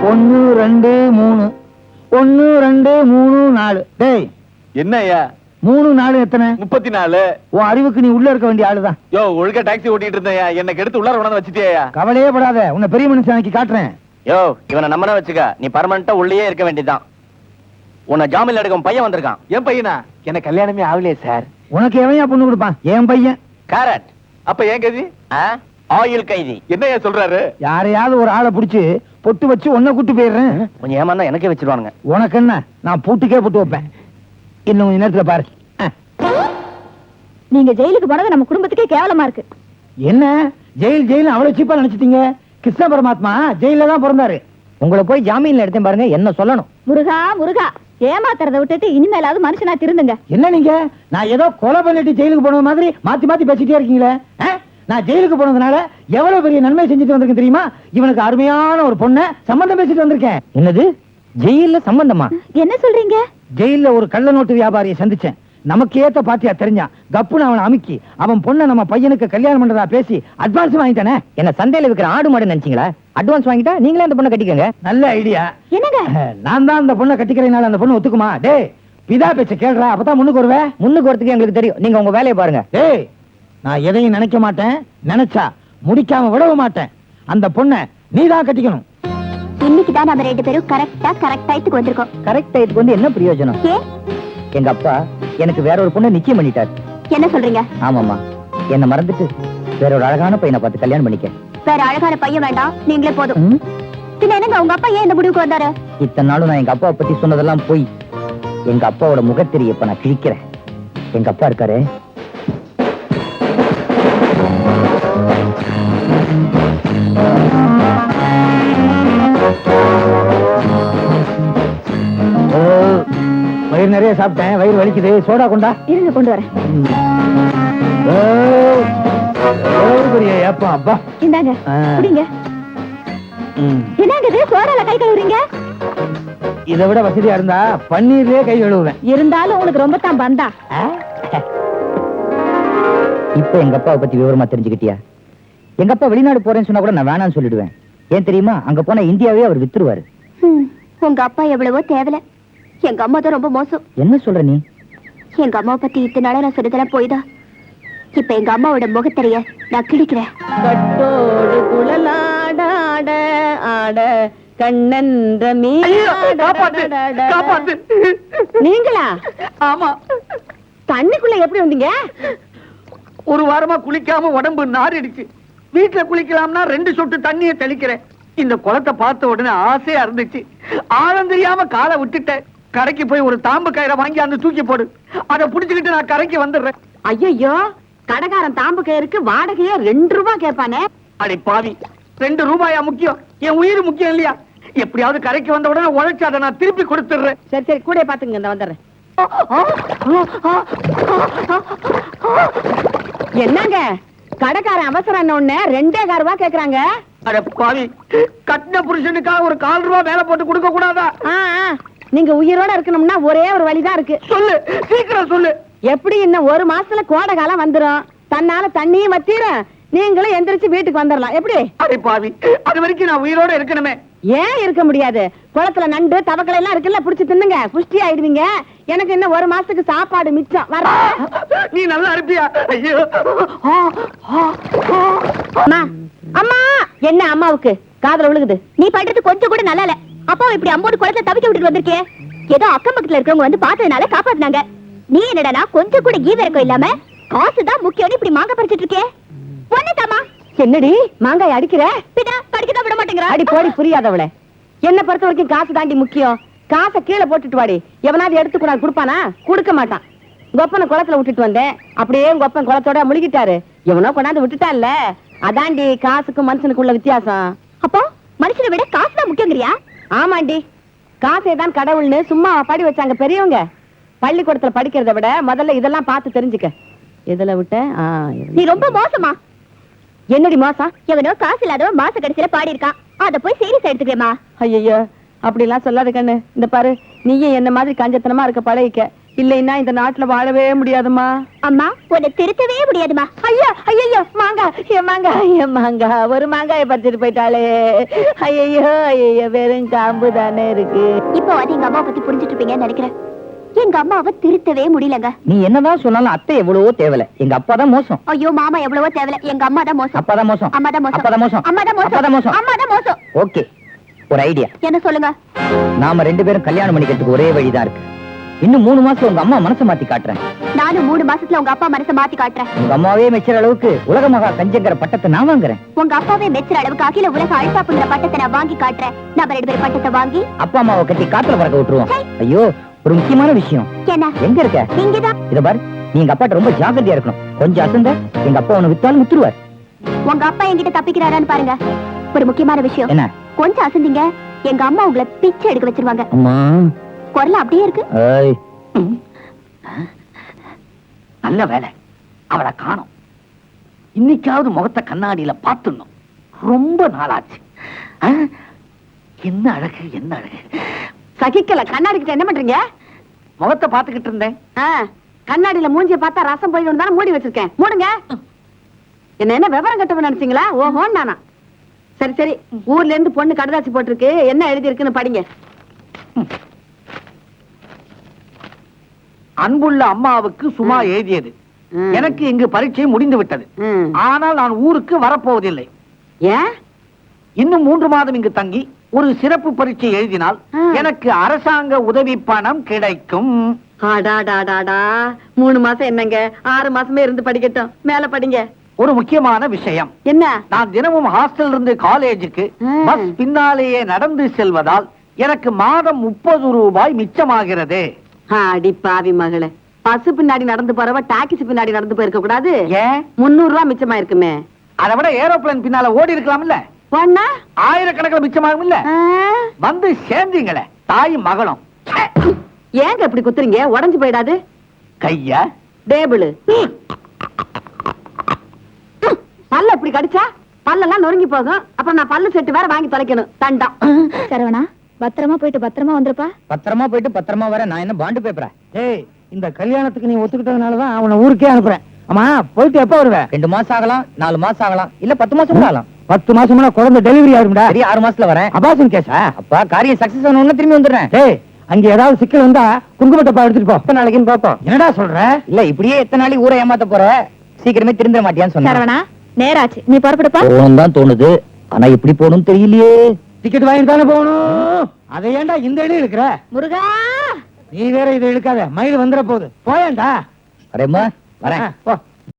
1 2 3 1 2 3 4. டேய் என்ன ஐயா 3 4 எத்தனை? 34. உன் அறிவுக்கு நீ உள்ள இருக்க வேண்டிய ஆளுதான். யோ ஒழுங்கா டாக்ஸி ஓட்டிட்டு இருந்தேயா, எனக்கு எடுத்து உள்ளார கொண்டாந்து வச்சிட்டியா? கவலையே படாத, உன்னை பெரிய மனுஷனுக்கு காட்டுறேன். யோ இவனை நம்மனா வச்சுக்க, நீ பர்மனண்டா உள்ளே இருக்க வேண்டியதுதான். உன்னை ஜாமீன்ல எடுக்கும் பையன் வந்திருக்கான். என் பையனா? எனக்கு கல்யாணமே ஆகலையே சார். உனக்கு எவன்யா பொண்ணு கொடுப்பான்? என் பையன். கேரட். அப்ப ஏன் கதி? ஆயில் கைதி. என்னையா சொல்றாரு? யாரையாவது ஒரு ஆளை புடிச்சு பொட்டு வச்சு உன்னை கூட்டு போயிடுறேன். கொஞ்சம் ஏமாந்தா எனக்கே வச்சிருவானுங்க. உனக்கு என்ன, நான் பூட்டுக்கே போட்டு வைப்பேன். இன்னும் கொஞ்ச நேரத்துல பாரு. நீங்க ஜெயிலுக்கு போனது நம்ம குடும்பத்துக்கே கேவலமா இருக்கு. என்ன ஜெயில் அவ்வளவு சீப்பா நினைச்சிட்டீங்க? கிருஷ்ண பரமாத்மா ஜெயில தான் பிறந்தாரு. உங்களை போய் ஜாமீன்ல எடுத்தேன் பாருங்க, என்ன சொல்லணும்? முருகா முருகா, ஏமாத்துறத விட்டுட்டு இனிமேலாவது மனுஷனா திருந்துங்க. என்ன நீங்க, நான் ஏதோ கொலை பண்ணிட்டு ஜெயிலுக்கு போன மாதிரி மாத்தி மாத்தி பேசிட்டே இருக்கீங்களே. நான் ஜெயிலுக்கு போனதுனால எவ்வளவு பெரிய நன்மை செஞ்சுட்டு வந்திருக்கேன் தெரியுமா? இவனுக்கு அருமையான ஒரு பொண்ணை சம்பந்தம் பேசிட்டு வந்திருக்கேன். என்னது ஜெயில சம்பந்தமா? என்ன சொல்றீங்க? ஜெயில ஒரு கள்ள நோட்டு வியாபாரியை சந்திச்சேன். நமக்கு ஏத்த பாத்தியா தெரிஞ்சான். கப்புன்னு அவனை அமுக்கி அவன் பொண்ணை நம்ம பையனுக்கு கல்யாணம் பண்றதா பேசி அட்வான்ஸ் வாங்கிட்டானே. என்ன சந்தையில விற்கிற ஆடு மாடு நினைச்சீங்களா? அட்வான்ஸ் வாங்கிட்டா நீங்களே அந்த பொண்ணை கட்டிக்கங்க. நல்ல ஐடியா. என்னங்க நான் தான் அந்த பொண்ணை கட்டிக்கிறேனால அந்த பொண்ணு ஒத்துக்குமா? டேய் பிதா பேச்ச கேள்றா, அப்பதான் முன்னுக்கு வருவேன். முன்னுக்கு வரதுக்கு எங்களுக்கு தெரியும், நீங்க உங்க வேலையை பாருங்க. டேய் நான் எதையும் நினைக்க மாட்டேன், நினைச்சா முடிக்காம விடவே மாட்டேன். அந்த பொண்ணை நீதான் கட்டிக்கணும். இன்னைக்கு தான் நம்ம 2 பேரும் கரெக்ட் டைத்துக்கு வந்திருக்கோம். கரெக்ட் டைத்துக்கு வந்து என்ன பிரயோஜனம்? எங்க அப்பா எனக்கு வேற ஒரு பொண்ணை நிச்சயம் பண்ணிட்டார். என்ன சொல்றீங்க? ஆமாமா, என்ன மறந்துட்டு வேற ஒரு அழகான பையனை பார்த்து கல்யாணம் பண்ணிக்க. வேற அழகான பையன் வேண்டாம், நீங்களே போதும். பின்ன என்னங்க உங்க அப்பா ஏன் இந்த முடிவுக்கு வந்தாரு? இத்தனை நாளும் நான் எங்க அப்பாவை பத்தி சொன்னதெல்லாம் போய் எங்க அப்பாவோட முகத்திரிய இப்ப நான் கிழிக்கிறேன். எங்க அப்பா இருக்காரு, வயிறு நிறைய சாப்பிட்டேன், வயிறு வலிக்குது, சோடா கொண்டா. இருங்க கொண்டு வரேன். ஏப்பா அப்பா இந்தாங்க குடிங்க. என்னங்க இது சோடால கை கழுவுறீங்க? இதை விட வசதியா இருந்தா பன்னீர்லயே கை கழுவுவேன். இருந்தாலும் உங்களுக்கு ரொம்ப தான் பந்தா. இப்ப எங்க அப்பாவை பத்தி விவரமா தெரிஞ்சுக்கிட்டியா? எங்க அப்பா வெளிநாடு போறேன்னு சொன்னா கூட நான் வேணான்னு சொல்லிடுவேன். ஏன் தெரியுமா? அங்க போனா இந்தியாவே அவர் வித்துருவாரு. உங்க அப்பா எவ்வளவோ தேவல, எங்க அம்மா தான் ரொம்ப மோசம். என்ன சொல்ற நீ? எங்க அம்மாவை பத்தி இத்தனை நாளா நான் சொல்லிதெல்லாம் போய்தான். இப்ப எங்க அம்மாவோட முகத்தெரிய நான் கிழிக்கிறேன். கட்டோடு குழலாடாட ஆட கண்ணன்ற நீங்களா? ஆமா. தண்ணிக்குள்ள எப்படி வந்தீங்க? ஒரு வாரமா குளிக்காம உடம்பு நாரிடுச்சு. வீட்டுல குளிக்கலாம்னா 2 சொட்டு தண்ணியை தெளிக்கிறேன். இந்த குளத்தை பார்த்த உடனே ஆசையா இருந்துச்சு. ஆழம் தெரியாம காலை விட்டுட்டேன். கரைக்கு போய் ஒரு தாம்பு கயிறை வாங்கி அந்த தூக்கி போடு, அதை புடிச்சுக்கிட்டு நான் கரைக்கு வந்துடுறேன். ஐயோ, கடைக்காரன் தாம்பு கயிறுக்கு வாடகையே 2 ரூபாய் கேட்பானே. அடி பாவி, 2 ரூபாயா முக்கியம்? என் உயிர் முக்கியம் இல்லையா? எப்படியாவது கரைக்கு வந்த உடனே உழைச்சு அதை நான் திருப்பி கொடுத்துடுறேன். சரி சரி, கூட பாத்துங்க, இந்த வந்துடுறேன். என்னங்க கடைக்காரன் அவசரம் ஒண்ணு 2.25 ரூபாய் கேக்குறாங்க. அட பாவி, கட்டின புருஷனுக்காக ஒரு 1/4 ரூபாய் வேலை போட்டு கொடுக்க கூடாதா? நீங்க உயிரோட இருக்கணும்னா ஒரே ஒரு வழிதான் இருக்கு. சொல்லு, சீக்கிரம் சொல்லு. எப்படி இன்னும் 1 மாசத்துல கோடை காலம் வந்துரும், தன்னால தண்ணியும் வத்திரும், நீங்களும் எந்திரிச்சு வீட்டுக்கு வந்துடலாம். எப்படி? அடி பாவி, அது வரைக்கும் நான் உயிரோட இருக்கணுமே. ஏன் இருக்க முடியாது? குளத்துல நண்டு தவக்களை எல்லாம் இருக்குல்ல, புடிச்சு தின்னுங்க, புஷ்டி ஆயிடுவீங்க. எனக்கு இன்னும் 1 மாசத்துக்கு சாப்பாடு மிச்சம். வர நீ நல்லா இருப்பியா? ஐயோ அம்மா. என்ன அம்மாவுக்கு காதுல விழுகுது? நீ பண்றது கொஞ்சம் கூட நல்லா இல்ல. அப்பா இப்படி அம்போடு குளத்துல தவிக்க விட்டுட்டு வந்திருக்கே. ஏதோ அக்கம் பக்கத்துல இருக்கிறவங்க வந்து பார்த்ததுனால காப்பாத்தினாங்க. நீ என்னடா கொஞ்சம் கூட ஈவிரக்கம் இல்லாம காசுதான் முக்கியம் இப்படி மாங்க பறிச்சிட்டு இருக்கே. பொண்ணுதாமா. என்னடி மாங்காய் அடிக்கிற? பின்ன கடிக்கதான் விட மாட்டேங்கிற. அடி போடி புரியாதவள. என்ன பொறுத்த வரைக்கும் காசு தாண்டி முக்கியம். காசை கீழே போட்டுட்டு வாடி. எவனாவது எடுத்து கூட கொடுப்பானா? கொடுக்க மாட்டான். கொப்பனை குளத்துல விட்டுட்டு வந்தேன், அப்படியே கொப்பன் குளத்தோட முழுகிட்டாரு. எவனோ கொண்டாந்து விட்டுட்டான்ல, அதாண்டி காசுக்கும் மனுஷனுக்குள்ள வித்தியாசம். அப்போ மனுஷனை விட காசுதான் முக்கியங்கிறியா? ஆமாண்டி, காசே தான் கடவுள்னு சும்மா பாடி வச்சாங்க பெரியவங்க. பள்ளிக்கூடத்துல படிக்கிறத விட முதல்ல இதெல்லாம் பார்த்து தெரிஞ்சுக்க. இதுல விட்ட நீ ரொம்ப மோசமா. என்னடி மோசம்? எவனோ காசு இல்லாதவன் மாச கடைசியில பாடி இருக்கான், அத போய் சீரியஸ் எடுத்துக்கேமா. ஐயோ அப்படி எல்லாம் சொல்லாத கண்ணு. இந்த பாரு, நீயும் என்ன மாதிரி கஞ்சத்தனமா இருக்க பழகிக்க. இல்லைன்னா இந்த நாட்டுல வாழவே முடியாதுமா. அம்மா உன்னை திருத்தவே முடியாதுமா. ஐயா ஐயோ மாங்காய், என் மாங்காய், என் மாங்காய், ஒரு மாங்காயை பறிச்சுட்டு போயிட்டாளே. ஐயோ ஐயோ, வெறும் காம்பு தானே இருக்கு. இப்போ அது எங்க அம்மா பத்தி புரிஞ்சுட்டு இருப்பீங்கன்னு நினைக்கிறேன். எங்க அம்மாவை திருத்தவே முடியலங்க. நீ என்னதான் சொன்னாலும் அத்தை எவ்வளவோ தேவல. எங்க அப்பா தான் மோசம். ஐயோ மாமா எவ்வளவோ தேவையில்ல, எங்க அம்மா தான் மோசம். அப்பா தான் மோசம். அம்மா தான் மோசம். அப்பா தான் மோசம். அம்மா தான் மோசம். அப்பா தான் மோசம். அம்மா தான் மோசம். ஓகே, ஒரு ஐடியா. என்ன சொல்லுங்க. நாம 2 பேரும் கல்யாணம் பண்ணிக்கிறதுக்கு ஒரே வழிதான் இருக்கு. இன்னும் 3 மாசத்துல உங்க அம்மா மனசை மாத்தி காட்டுறேன். நானும் 3 மாசத்துல உங்க அப்பா மனசை மாத்தி காட்டுறேன். உங்க அம்மாவே மெச்சுற அளவுக்கு உலக மகா கஞ்சங்கிற பட்டத்தை நான் வாங்குறேன். உங்க அப்பாவே மெச்சுற அளவுக்கு அகில உலக அல்பாப்புங்கிற பட்டத்தை நான் வாங்கி காட்டுறேன். நம்ம 2 பேரும் பட்டத்தை வாங்கி அப்பா அம்மாவை கட்டி காத்துல பறக்க விட்டுருவோம். ஐயோ, ஒரு முக்கியமான விஷயம். என்ன? எங்க இருக்க? இங்கதான். இத பாரு, நீ எங்க அப்பாட்ட ரொம்ப ஜாக்கிரதையா இருக்கணும். கொஞ்சம் அசந்த எங்க அப்பா உன்னை வித்தாலும் வித்துருவார். உங்க அப்பா என்கிட்ட தப்பிக்கிறாரான்னு பாருங்க. ஒரு முக்கியமான விஷயம். என்ன? கொஞ்சம் அசந்தீங்க, எங்க அம்மா உங்களை பிச்சை எடுக்க வச்சிருவாங்க. அம்மா குரல் அப்படியே இருக்கு. ஏய், நல்ல வேலை, அவளை காணோம். இன்னைக்காவது முகத்தை கண்ணாடியில பாத்துடணும். ரொம்ப நாளாச்சு. என்ன அழகு, என்ன அழகு. சகிக்கல. கண்ணாடிக்கிட்ட என்ன பண்றீங்க? முகத்தை பாத்துக்கிட்டு இருந்தேன். கண்ணாடியில மூஞ்சிய பார்த்தா ரசம் போயிடும் தானே மூடி வச்சிருக்கேன். மூடுங்க. என்ன விவரம் கட்டவன் நினைச்சீங்களா? ஓஹோ நானா. சரி சரி, ஊர்ல இருந்து பொண்ணு கடுதாசி போட்டிருக்கு, என்ன எழுதி இருக்குன்னு படிங்க. அன்புள்ள அம்மாவுக்கு சும்மா எழுதியது. எனக்கு இங்கு பரீட்சை முடிந்து விட்டது. ஆனால் நான் ஊருக்கு வரப்போவதில்லை. ஏன்? இன்னும் 3 மாதம் இங்கு தங்கி ஒரு சிறப்பு பரீட்சை எழுதினால் எனக்கு அரசாங்க உதவி பணம் கிடைக்கும். ஆடாடாடாடா, 3 மாசம் என்னங்க, 6 மாசமே இருந்து படிக்கட்டும். மேல படிங்க. ஒரு முக்கியமான விஷயம். என்ன? நான் தினமும் ஹாஸ்டல் இருந்து காலேஜுக்கு பஸ் பின்னாலேயே நடந்து செல்வதால் எனக்கு மாதம் 30 ரூபாய் மிச்சமாகிறது. அடி பாவி மகளே, பசு பின்னாடி நடந்து போறவ டாக்ஸி பின்னாடி நடந்து போயிருக்க கூடாது? ஏன்? 300 ரூபாய் மிச்சமா இருக்குமே. அதை விட ஏரோப்ளேன் பின்னால ஓடி இருக்கலாம்ல. பொண்ணா? ஆயிரக்கணக்கில் மிச்சமாகும் இல்ல. வந்து சேர்ந்தீங்களே தாய் மகளும். ஏங்க இப்படி குத்துறீங்க? உடைஞ்சு போயிடாது. கையா டேபிள் பல்ல இப்படி கடிச்சா பல்லெல்லாம் நொறுங்கி போகும். அப்புறம் நான் பல்லு செட்டு வேற வாங்கி தொலைக்கணும். தண்டம். சரவணா, பத்திரமா போயிட்டு பத்திரமா வந்துருப்பா. பத்திரமா போயிட்டு பத்திரமா வர. நான் என்ன பாண்டு பேப்பரா? ஏய், இந்த கல்யாணத்துக்கு நீ ஒத்துக்கிட்டதுனாலதான் அவனை ஊருக்கே அனுப்புறேன். ஆமா, போயிட்டு எப்ப வருவ? 2 மாசம் ஆகலாம், 4 மாசம் ஆகலாம், இல்ல 10 மாசம் கூட ஆகலாம். 10 மாசம்னா குழந்தை டெலிவரி ஆகும்டா. சரி, 6 மாசத்துல வரேன். அபாசன் கேஸா? அப்பா, காரியம் சக்சஸ் ஆன உடனே திரும்பி வந்துடுறேன். ஏய், அங்க ஏதாவது சிக்கல் வந்தா குங்குமத்தப்பா எடுத்துட்டு போ. எத்தனை நாளைக்குன்னு பாப்போம். என்னடா சொல்ற? இல்ல, இப்படியே எத்தனை நாளைக்கு ஊரை ஏமாத்த போற? சீக்கிரமே திருந்த மாட்டியான்னு சொன்னேன். சரவணா, நேராச்சு, நீ புறப்படுப்பா. போகணும் தான் தோணுது, ஆனா எப்படி போகணும் தெரியலையே. டிக்கெட் வாங்கி தானே போகணும். அதை ஏன்டா இந்த இடம் இருக்கிற? முருகா, நீ வேற இதை இழுக்காத, மயில் வந்துட போகுது. போயேன்டா. வரேம்மா, வரேன். போ.